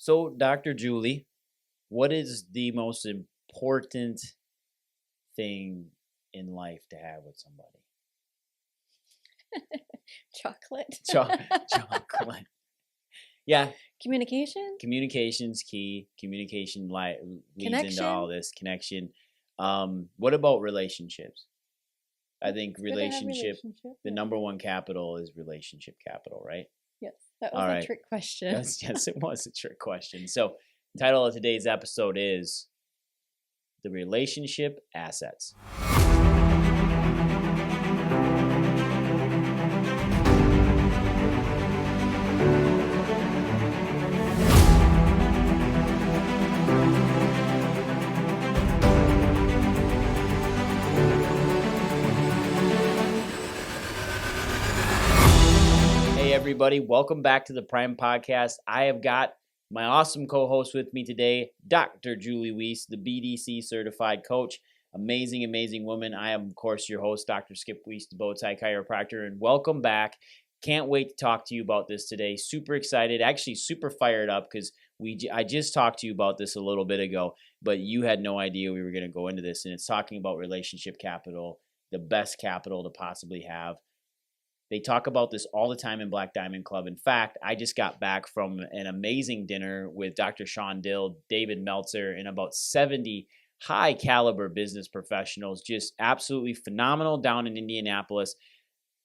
So, Dr. Julie, what is the most important thing in life to have with somebody? Chocolate. Cho- chocolate. Yeah, Communication? communication's key. Communication leads into all Connection? this connection. What about relationships? I think It's good to have the yeah. number one capital is relationship capital, right? Yes, that was All a right. trick question. Yes, it was a trick question. So, title of today's episode is The Relationship Assets. Hey, everybody. Welcome back to the Prime Podcast. I have got my awesome co-host with me today, Dr. Julie Weiss, the BDC certified coach. Amazing, amazing woman. I am, of course, your host, Dr. Skip Weiss, the Bowtie Chiropractor, and welcome back. Can't wait to talk to you about this today. Super excited, actually super fired up because I just talked to you about this a little bit ago, but you had no idea we were going to go into this, and it's talking about relationship capital, the best capital to possibly have. They talk about this all the time in Black Diamond Club. In fact, I just got back from an amazing dinner with Dr. Sean Dill, David Meltzer, and about 70 high caliber business professionals, just absolutely phenomenal down in Indianapolis.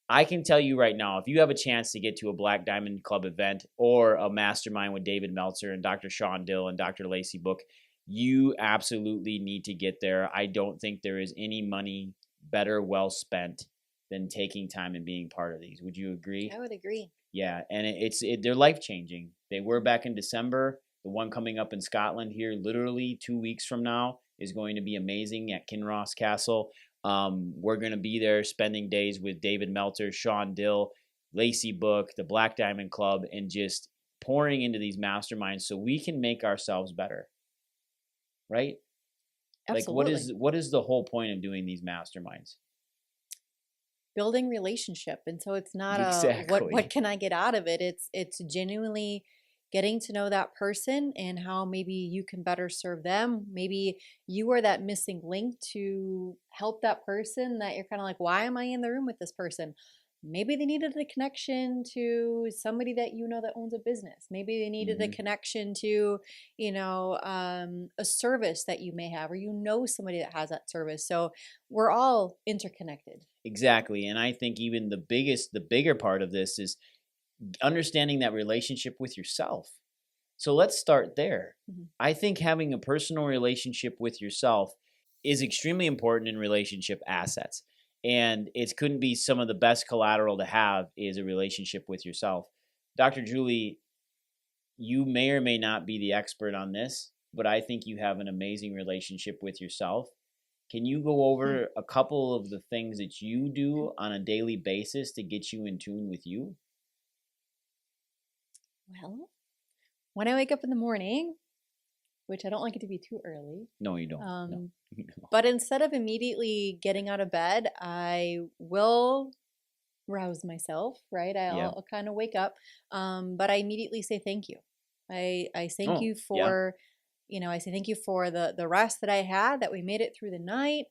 I can tell you right now, if you have a chance to get to a Black Diamond Club event or a mastermind with David Meltzer and Dr. Sean Dill and Dr. Lacey Book, you absolutely need to get there. I don't think there is any money better well spent than taking time and being part of these. Would you agree? I would agree. Yeah, and they're life changing. They were back in December. The one coming up in Scotland here, literally 2 weeks from now, is going to be amazing at Kinross Castle. We're going to be there spending days with David Meltzer, Sean Dill, Lacey Book, the Black Diamond Club, and just pouring into these masterminds so we can make ourselves better. Right? Absolutely. Like what is the whole point of doing these masterminds? Building relationship. And so it's not Exactly. what can I get out of it? It's genuinely getting to know that person and how maybe you can better serve them. Maybe you are that missing link to help that person that you're kind of like, why am I in the room with this person? Maybe they needed a connection to somebody that you know that owns a business. Maybe they needed a connection to, a service that you may have, or you know somebody that has that service. So we're all interconnected. Exactly. And I think even the bigger part of this is understanding that relationship with yourself. So let's start there. Mm-hmm. I think having a personal relationship with yourself is extremely important in relationship assets. And it couldn't be some of the best collateral to have is a relationship with yourself. Dr. Julie, you may or may not be the expert on this, but I think you have an amazing relationship with yourself. Can you go over a couple of the things that you do on a daily basis to get you in tune with you? Well, when I wake up in the morning, which I don't like it to be too early. No, you don't. No. No. But instead of immediately getting out of bed, I will rouse myself, right? I'll kind of wake up, but I immediately say thank you. I thank you for, I say thank you for the rest that I had, that we made it through the night.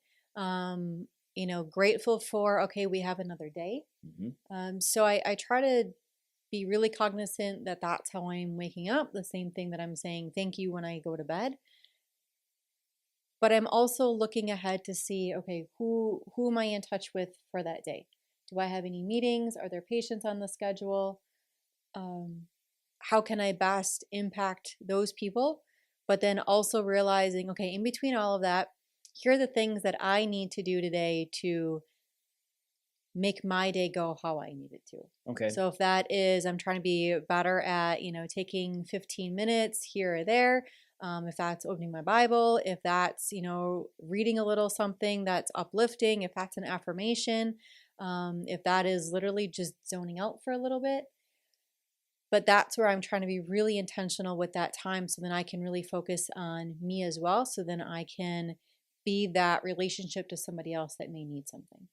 Grateful for, okay, we have another day. Mm-hmm. So I try to be really cognizant that that's how I'm waking up. The same thing that I'm saying thank you when I go to bed. But I'm also looking ahead to see, okay, who am I in touch with for that day? Do I have any meetings? Are there patients on the schedule? How can I best impact those people? But then also realizing, okay, in between all of that, here are the things that I need to do today to make my day go how I need it to. Okay. So if that is, I'm trying to be better at, taking 15 minutes here or there. If that's opening my Bible, if that's, reading a little something that's uplifting, if that's an affirmation, if that is literally just zoning out for a little bit. But that's where I'm trying to be really intentional with that time, so then I can really focus on me as well. So then I can be that relationship to somebody else that may need something.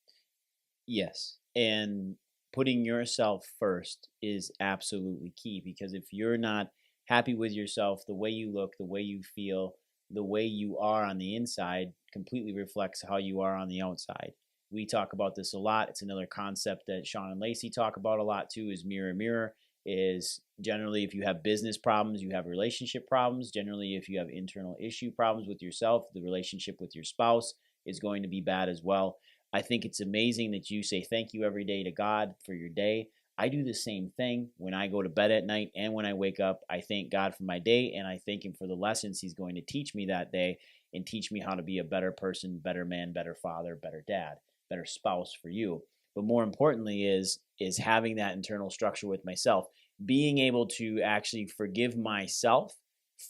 Yes. And putting yourself first is absolutely key, because if you're not happy with yourself, the way you look, the way you feel, the way you are on the inside completely reflects how you are on the outside. We talk about this a lot. It's another concept that Sean and Lacey talk about a lot too, is mirror, mirror. Is generally if you have business problems, you have relationship problems. Generally, if you have internal issue problems with yourself, the relationship with your spouse is going to be bad as well. I think it's amazing that you say thank you every day to God for your day. I do the same thing when I go to bed at night and when I wake up. I thank God for my day, and I thank Him for the lessons He's going to teach me that day and teach me how to be a better person, better man, better father, better dad, better spouse for you. But more importantly is having that internal structure with myself, being able to actually forgive myself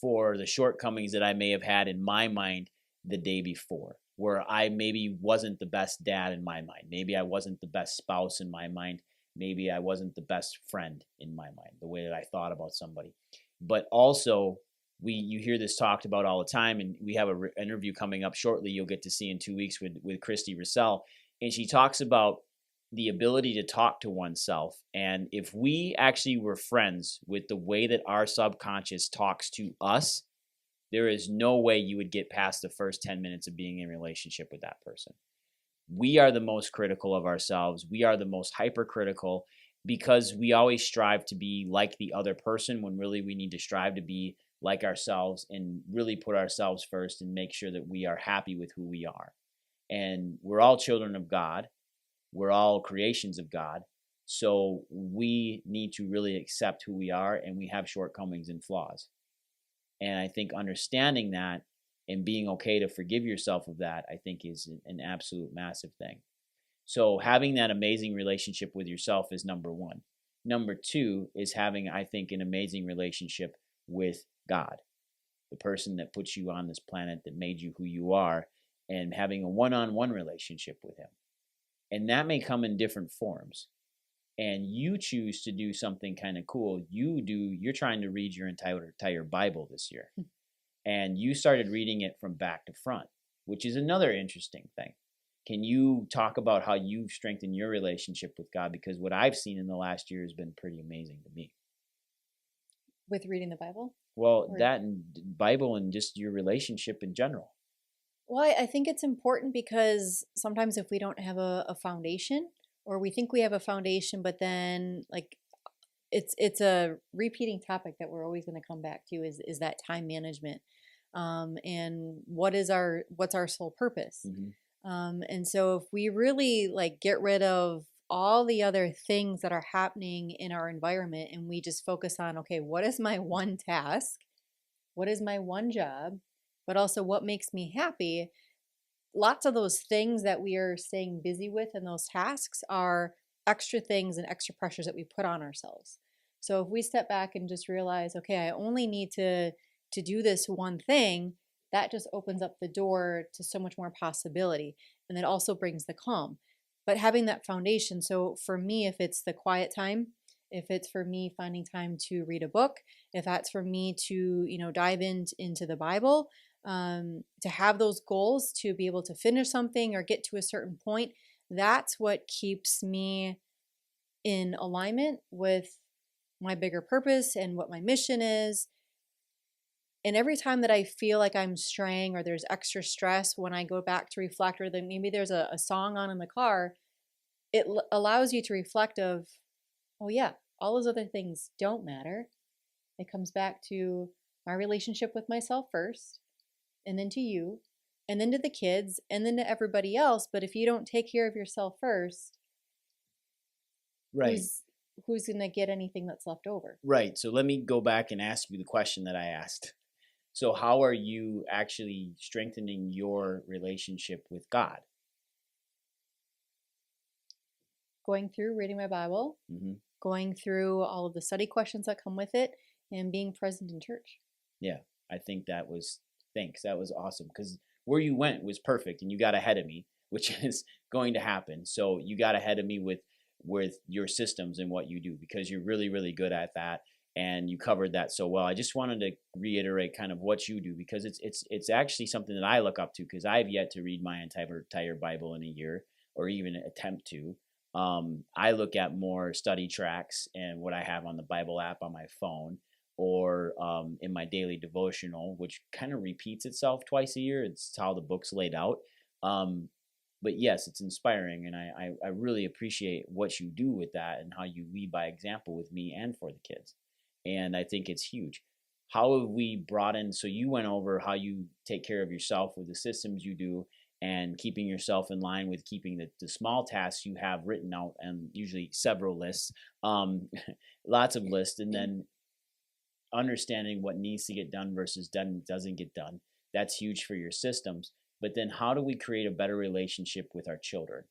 for the shortcomings that I may have had in my mind the day before, where I maybe wasn't the best dad in my mind. Maybe I wasn't the best spouse in my mind. Maybe I wasn't the best friend in my mind, the way that I thought about somebody. But also, you hear this talked about all the time, and we have an interview coming up shortly. You'll get to see in 2 weeks with Christy Russell, and she talks about the ability to talk to oneself. And if we actually were friends with the way that our subconscious talks to us, there is no way you would get past the first 10 minutes of being in a relationship with that person. We are the most critical of ourselves. We are the most hypercritical because we always strive to be like the other person when really we need to strive to be like ourselves and really put ourselves first and make sure that we are happy with who we are. And we're all children of God. We're all creations of God. So we need to really accept who we are, and we have shortcomings and flaws. And I think understanding that and being okay to forgive yourself of that, I think is an absolute massive thing. So having that amazing relationship with yourself is number one. Number two is having, I think, an amazing relationship with God, the person that puts you on this planet, that made you who you are, and having a one-on-one relationship with Him. And that may come in different forms. And you choose to do something kind of cool. You're trying to read your entire Bible this year. And you started reading it from back to front, which is another interesting thing. Can you talk about how you've strengthened your relationship with God? Because what I've seen in the last year has been pretty amazing to me. With reading the Bible? Well, that and Bible and just your relationship in general. Well, I think it's important because sometimes if we don't have a foundation, or we think we have a foundation, but then like it's a repeating topic that we're always going to come back to is that time management, and what's our sole purpose. And so if we really like get rid of all the other things that are happening in our environment and we just focus on, okay, what is my one task? What is my one job? But also what makes me happy? Lots of those things that we are staying busy with and those tasks are extra things and extra pressures that we put on ourselves. So if we step back and just realize, okay, I only need to do this one thing, that just opens up the door to so much more possibility. And it also brings the calm. But having that foundation, so for me, if it's the quiet time, if it's for me finding time to read a book, if that's for me to, dive into the Bible, to have those goals, to be able to finish something or get to a certain point, that's what keeps me in alignment with my bigger purpose and what my mission is. And every time that I feel like I'm straying or there's extra stress, when I go back to reflect, or then maybe there's a song on in the car, it allows you to reflect of, oh yeah, all those other things don't matter. It comes back to my relationship with myself first, and then to you, and then to the kids, and then to everybody else. But if you don't take care of yourself first, right, who's going to get anything that's left over? Right. So let me go back and ask you the question that I asked. So how are you actually strengthening your relationship with God? Going through reading my Bible, going through all of the study questions that come with it, and being present in church. Yeah, I think that was, thanks. That was awesome because where you went was perfect and you got ahead of me, which is going to happen. So you got ahead of me with your systems and what you do because you're really, really good at that. And you covered that so well. I just wanted to reiterate kind of what you do because it's actually something that I look up to because I've yet to read my entire Bible in a year or even attempt to. I look at more study tracks and what I have on the Bible app on my phone, or in my daily devotional, which kind of repeats itself twice a year. It's how the book's laid out. Um, but yes, it's inspiring, and I really appreciate what you do with that and how you lead by example with me and for the kids. And I think it's huge. How have we brought in? So you went over how you take care of yourself with the systems you do and keeping yourself in line with keeping the small tasks you have written out, and usually several lists, lots of lists, and then understanding what needs to get done versus doesn't get done. That's huge for your systems. But then how do we create a better relationship with our children?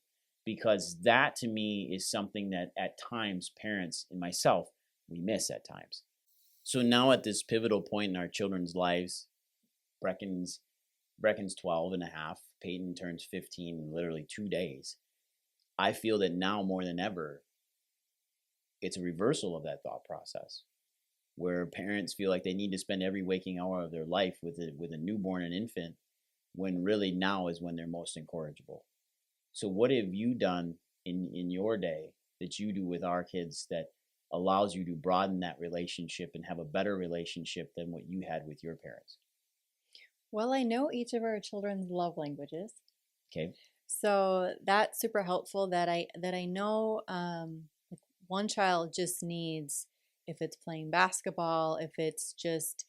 Because that to me is something that at times parents and myself, we miss at times. So now at this pivotal point in our children's lives, Brecken's 12 and a half, Peyton turns 15 in literally 2 days. I feel that now more than ever, it's a reversal of that thought process, where parents feel like they need to spend every waking hour of their life with a newborn and infant, when really now is when they're most incorrigible. So what have you done in your day that you do with our kids that allows you to broaden that relationship and have a better relationship than what you had with your parents? Well, I know each of our children's love languages. Okay. So that's super helpful that I know like one child just needs, if it's playing basketball, if it's just,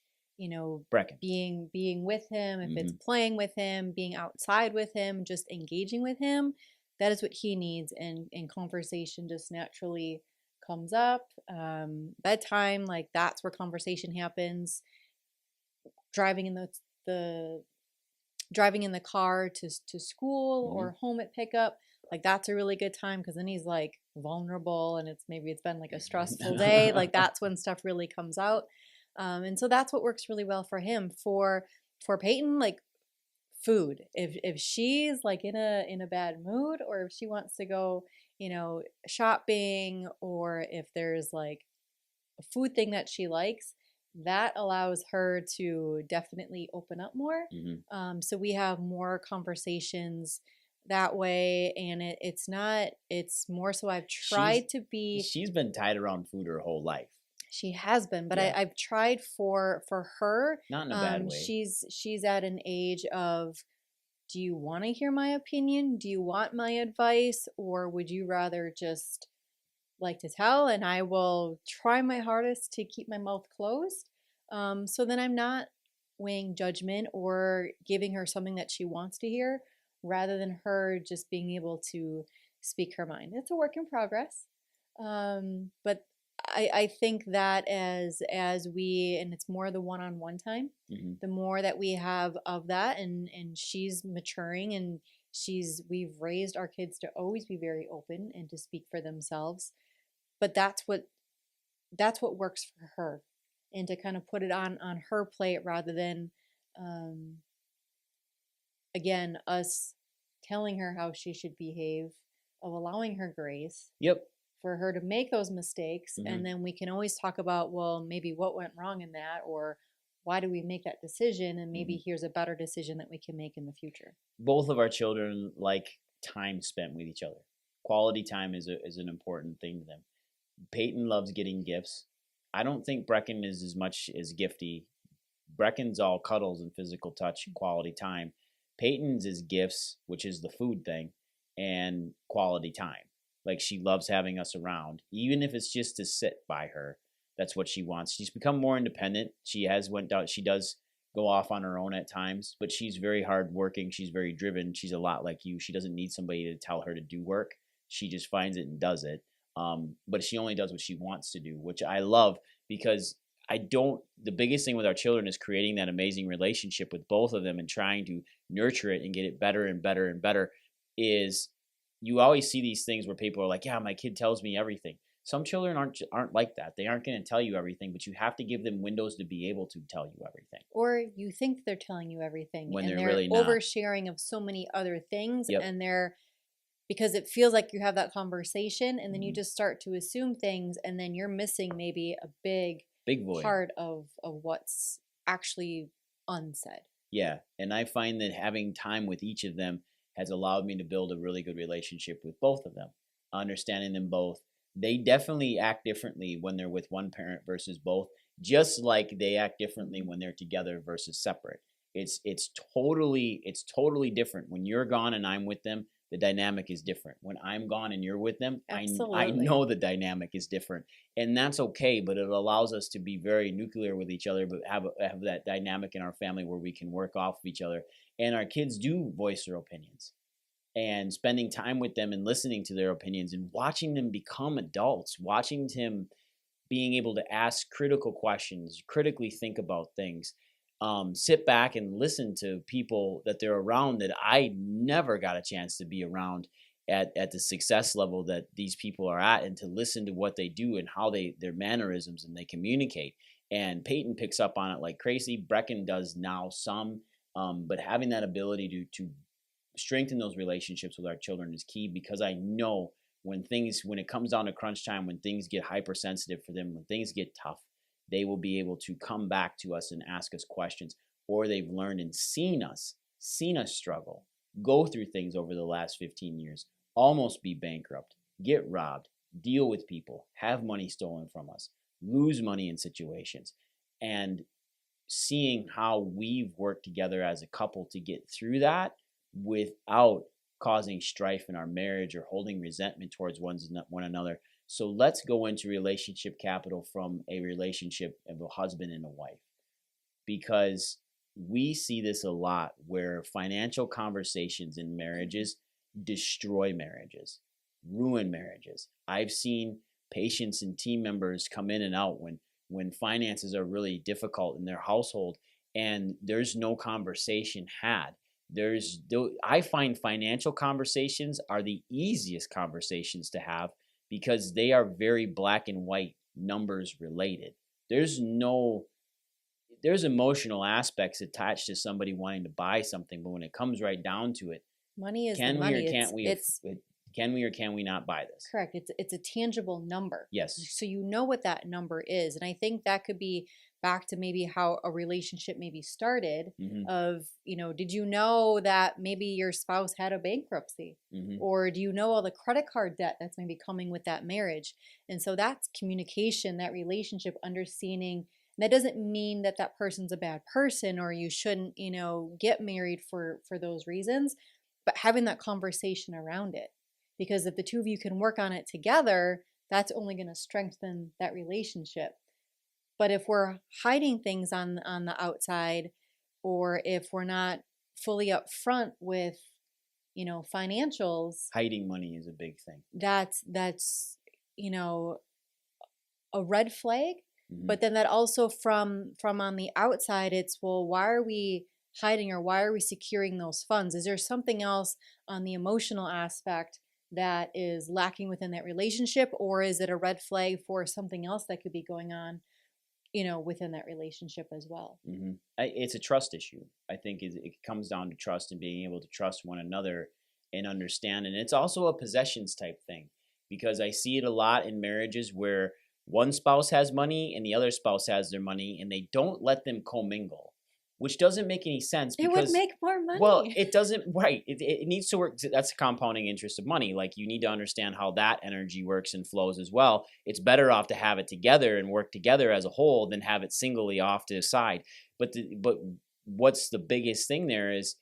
Brecken. being with him, if it's Mhm. playing with him, being outside with him, just engaging with him, that is what he needs, and conversation just naturally comes up. Bedtime, like that's where conversation happens. Driving in the driving in the car to school Mhm. or home at pickup, like that's a really good time, because then he's like vulnerable, and it's been like a stressful day, like that's when stuff really comes out. And so that's what works really well for him. For Peyton, like food, if she's like in a bad mood, or if she wants to go shopping, or if there's like a food thing that she likes, that allows her to definitely open up more. Mhm. So we have more conversations that way, and it's more so I've She's tried to be. she's been tied around food her whole life. She has been, but Yeah. I've tried for her. Not in a bad way. She's at an age of, do you want to hear my opinion? Do you want my advice? Or would you rather just like to tell? And I will try my hardest to keep my mouth closed. So then I'm not weighing judgment or giving her something that she wants to hear, rather than her just being able to speak her mind. It's a work in progress. But I think that as we, and it's more the one-on-one time, Mhm. the more that we have of that, and she's maturing, and we've raised our kids to always be very open and to speak for themselves. But that's what works for her, and to kind of put it on her plate, rather than um, again us telling her how she should behave, of allowing her grace Yep. for her to make those mistakes. Mhm. And then we can always talk about, well, maybe what went wrong in that, or why do we make that decision, and maybe Mhm. here's a better decision that we can make in the future. Both of our children like time spent with each other. Quality time is an important thing to them. Peyton loves getting gifts. I don't think Brecken is as much as gifty. Brecken's all cuddles and physical touch and quality time. Peyton's is gifts, which is the food thing, and quality time. Like she loves having us around, even if it's just to sit by her. That's what she wants. She's become more independent. She has went out. She does go off on her own at times, but she's very hardworking. She's very driven. She's a lot like you. She doesn't need somebody to tell her to do work. She just finds it and does it. But she only does what she wants to do, which I love, because the biggest thing with our children is creating that amazing relationship with both of them and trying to nurture it and get it better and better and better. Is you always see these things where people are like, yeah, my kid tells me everything. Some children aren't like that. They aren't going to tell you everything, but you have to give them windows to be able to tell you everything. Or you think they're telling you everything, When and they're really not. oversharing of so many other things. Yep. And because it feels like you have that conversation, and then you Mhm. just start to assume things, and then you're missing maybe a big void. part of what's actually unsaid. Yeah, and I find that having time with each of them has allowed me to build a really good relationship with both of them, understanding them both. They definitely act differently when they're with one parent versus both. just like they act differently when they're together versus separate. It's totally different. When you're gone and I'm with them, the dynamic is different. When I'm gone and you're with them, I Absolutely. know the dynamic is different, and that's okay. But it allows us to be very nuclear with each other, but have that dynamic in our family where we can work off of each other, and our kids do voice their opinions, and spending time with them and listening to their opinions and watching them become adults, watching them being able to ask critical questions, critically think about things, sit back and listen to people that they're around that I never got a chance to be around at the success level that these people are at, and to listen to what they do and how their mannerisms and they communicate. And Peyton picks up on it like crazy. Brecken does now some, but having that ability to strengthen those relationships with our children is key, because I know when it comes down to crunch time, when things get hypersensitive for them, when things get tough, they will be able to come back to us and ask us questions, or they've learned and seen us struggle, go through things over the last 15 years, almost be bankrupt, get robbed, deal with people, have money stolen from us, lose money in situations, and seeing how we've worked together as a couple to get through that without causing strife in our marriage or holding resentment towards one another. So let's go into relationship capital from a relationship of a husband and a wife, because we see this a lot where financial conversations in marriages destroy marriages, ruin marriages. I've seen patients and team members come in and out when finances are really difficult in their household and there's no conversation had. I find financial conversations are the easiest conversations to have, because they are very black and white, numbers related. There's emotional aspects attached to somebody wanting to buy something, but when it comes right down to it, Money is the can we money. or can't we? Can we or can we not buy this? Correct. It's a tangible number. Yes. So you know what that number is, and I think that could be back to maybe how a relationship maybe started. Of, did you know that maybe your spouse had a bankruptcy, or do you know all the credit card debt that's maybe coming with that marriage? And so that's communication, that relationship, understanding. That doesn't mean that that person's a bad person or you shouldn't, get married for those reasons, but having that conversation around it. Because if the two of you can work on it together, that's only going to strengthen that relationship. But if we're hiding things on the outside, or if we're not fully upfront with, financials, hiding money is a big thing. That's a red flag. But then that also from on the outside, it's, well, why are we hiding, or why are we securing those funds? Is there something else on the emotional aspect that is lacking within that relationship, or is it a red flag for something else that could be going on, within that relationship as well? It's a trust issue. I think it comes down to trust and being able to trust one another and understand. And it's also a possessions type thing, because I see it a lot in marriages where one spouse has money and the other spouse has their money, and they don't let them commingle, which doesn't make any sense. It would make more money. Well, it doesn't, right. It needs to work. That's the compounding interest of money. Like, you need to understand how that energy works and flows as well. It's better off to have it together and work together as a whole than have it singly off to the side. But what's the biggest thing there is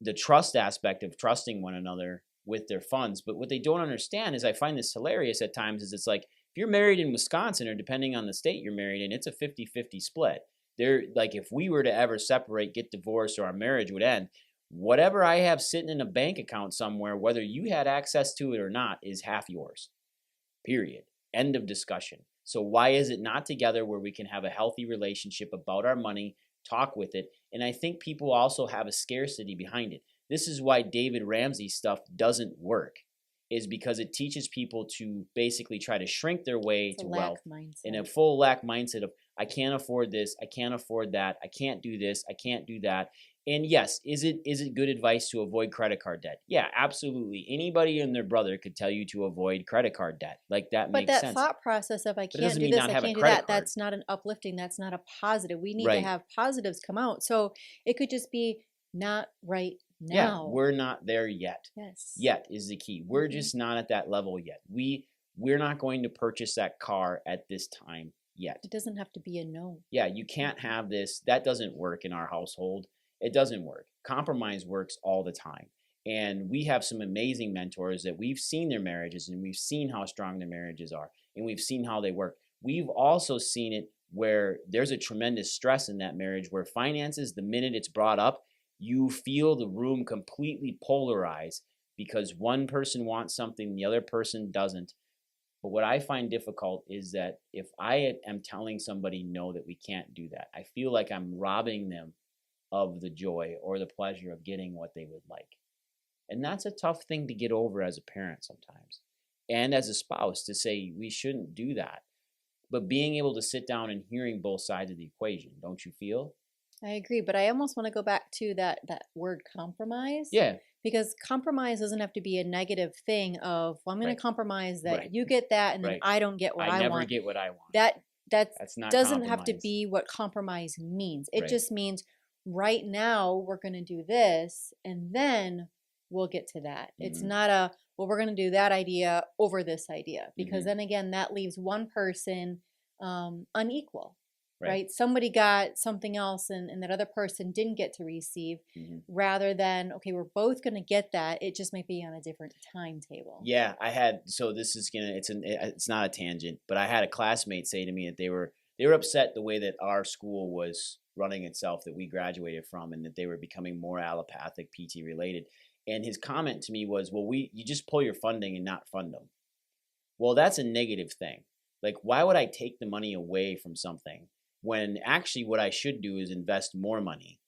the trust aspect of trusting one another with their funds. But what they don't understand is, I find this hilarious at times, is it's like, if you're married in Wisconsin, or depending on the state you're married in, it's a 50-50 split. Like, if we were to ever separate, get divorced, or our marriage would end, whatever I have sitting in a bank account somewhere, whether you had access to it or not, is half yours. Period. End of discussion. So why is it not together, where we can have a healthy relationship about our money, talk with it? And I think people also have a scarcity behind it. This is why David Ramsey stuff doesn't work, is because it teaches people to basically try to shrink their way to wealth in a full lack mindset of, I can't afford this, I can't afford that, I can't do this, I can't do that. And yes, is it good advice to avoid credit card debt? Yeah, absolutely. Anybody and their brother could tell you to avoid credit card debt. Like, that makes sense. But that thought process of, I can't do this, I can't do that, that's not an uplifting, that's not a positive. We need to have positives come out. So it could just be not right now. Yeah, we're not there yet. Yes. Yet is the key. We're just not at that level yet. We're not going to purchase that car at this time. yet. It doesn't have to be a no. Yeah, you can't have this. That doesn't work in our household. It doesn't work. Compromise works all the time. And we have some amazing mentors that we've seen their marriages and we've seen how strong their marriages are and we've seen how they work. We've also seen it where there's a tremendous stress in that marriage where finances, the minute it's brought up, you feel the room completely polarize because one person wants something, the other person doesn't. But what I find difficult is that if I am telling somebody no, that we can't do that, I feel like I'm robbing them of the joy or the pleasure of getting what they would like. And that's a tough thing to get over as a parent sometimes. And as a spouse to say we shouldn't do that. But being able to sit down and hearing both sides of the equation, don't you feel? I agree, but I almost want to go back to that word compromise. Yeah. Because compromise doesn't have to be a negative thing of, well, I'm going Right. to compromise that Right. you get that and then Right. I don't get what I never want. get what I want. That's not doesn't have to compromise. be what compromise means. It Right. just means right now we're going to do this and then we'll get to that. It's Mhm. not a, well, we're going to do that idea over this idea because Mhm. then again, that leaves one person unequal. Right. Right? Somebody got something else and that other person didn't get to receive Mhm. rather than, okay, we're both going to get that. It just might be on a different timetable. Yeah, I had, so this is gonna, it's not a tangent, but I had a classmate say to me that they were upset the way that our school was running itself that we graduated from and that they were becoming more allopathic PT related. And his comment to me was, well, you just pull your funding and not fund them. Well, that's a negative thing. Like, why would I take the money away from something when actually what I should do is invest more money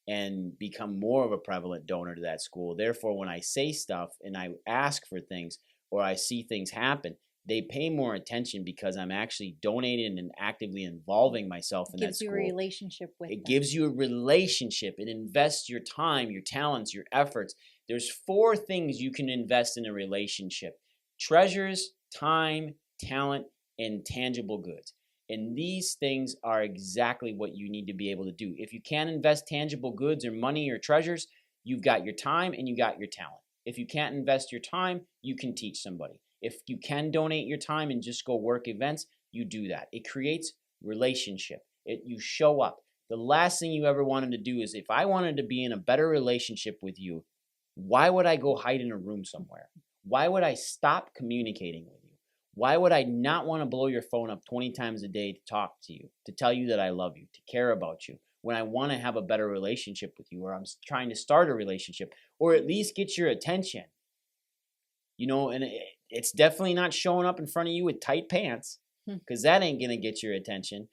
and become more of a prevalent donor to that school? Therefore, when I say stuff and I ask for things or I see things happen, they pay more attention because I'm actually donating and actively involving myself in that Gives you a school. relationship with It them. gives you a relationship. It invests your time, your talents, your efforts. There's 4 things you can invest in a relationship: treasures, time, talent, and tangible goods. And these things are exactly what you need to be able to do. If you can't invest tangible goods or money or treasures, you've got your time and you got your talent. If you can't invest your time, you can teach somebody. If you can donate your time and just go work events, you do that. It creates relationship. You show up. The last thing you ever wanted to do is, if I wanted to be in a better relationship with you, why would I go hide in a room somewhere? Why would I stop communicating with you? Why would I not want to blow your phone up 20 times a day to talk to you, to tell you that I love you, to care about you, when I want to have a better relationship with you, or I'm trying to start a relationship, or at least get your attention? You know, and it's definitely not showing up in front of you with tight pants, because that ain't going to get your attention.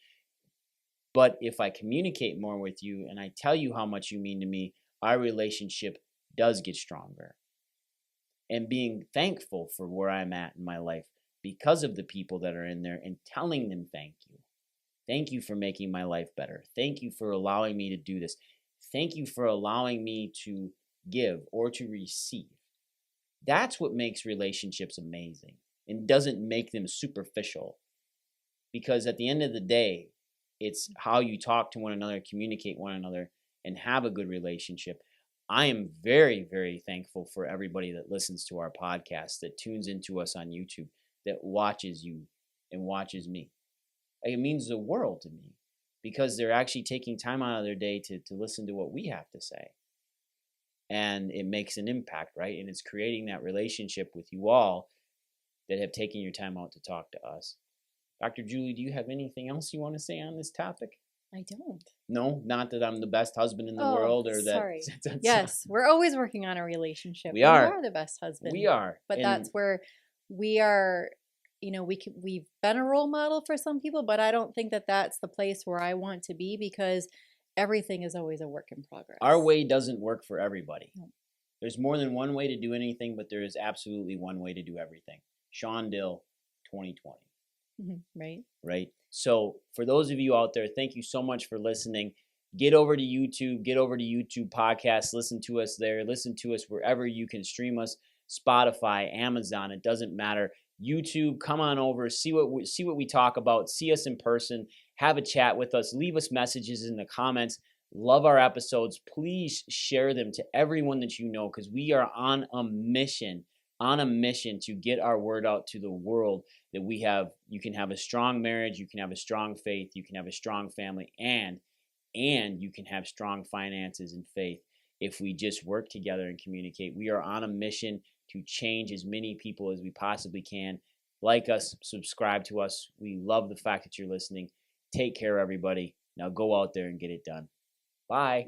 But if I communicate more with you and I tell you how much you mean to me, our relationship does get stronger. And being thankful for where I'm at in my life because of the people that are in there and telling them thank you. Thank you for making my life better. Thank you for allowing me to do this. Thank you for allowing me to give or to receive. That's what makes relationships amazing and doesn't make them superficial. Because at the end of the day, it's how you talk to one another, communicate one another, and have a good relationship. I am very, very thankful for everybody that listens to our podcast, that tunes into us on YouTube, that watches you and watches me. It means the world to me because they're actually taking time out of their day to listen to what we have to say. And it makes an impact, right? And it's creating that relationship with you all that have taken your time out to talk to us. Dr. Julie, do you have anything else you want to say on this topic? I don't. No, not that I'm the best husband in the world, or that. Sorry. Yes, we're always working on a relationship. We are. You are the best husband. We are. But that's where we are. You know, we've been a role model for some people, but I don't think that that's the place where I want to be because everything is always a work in progress. Our way doesn't work for everybody. No. There's more than one way to do anything, but there is absolutely one way to do everything. Sean Dill, 2020. Right. Right. So for those of you out there, thank you so much for listening. Get over to YouTube. Get over to YouTube Podcasts. Listen to us there. Listen to us wherever you can stream us. Spotify, Amazon. It doesn't matter. YouTube. Come on over. See what we talk about. See us in person. Have a chat with us. Leave us messages in the comments. Love our episodes. Please share them to everyone that you know, because we are on a mission on a mission to get our word out to the world that you can have a strong marriage, you can have a strong faith, you can have a strong family, and you can have strong finances and faith if we just work together and communicate. We are on a mission to change as many people as we possibly can. Like us, subscribe to us. We love the fact that you're listening. Take care, everybody. Now go out there and get it done. Bye.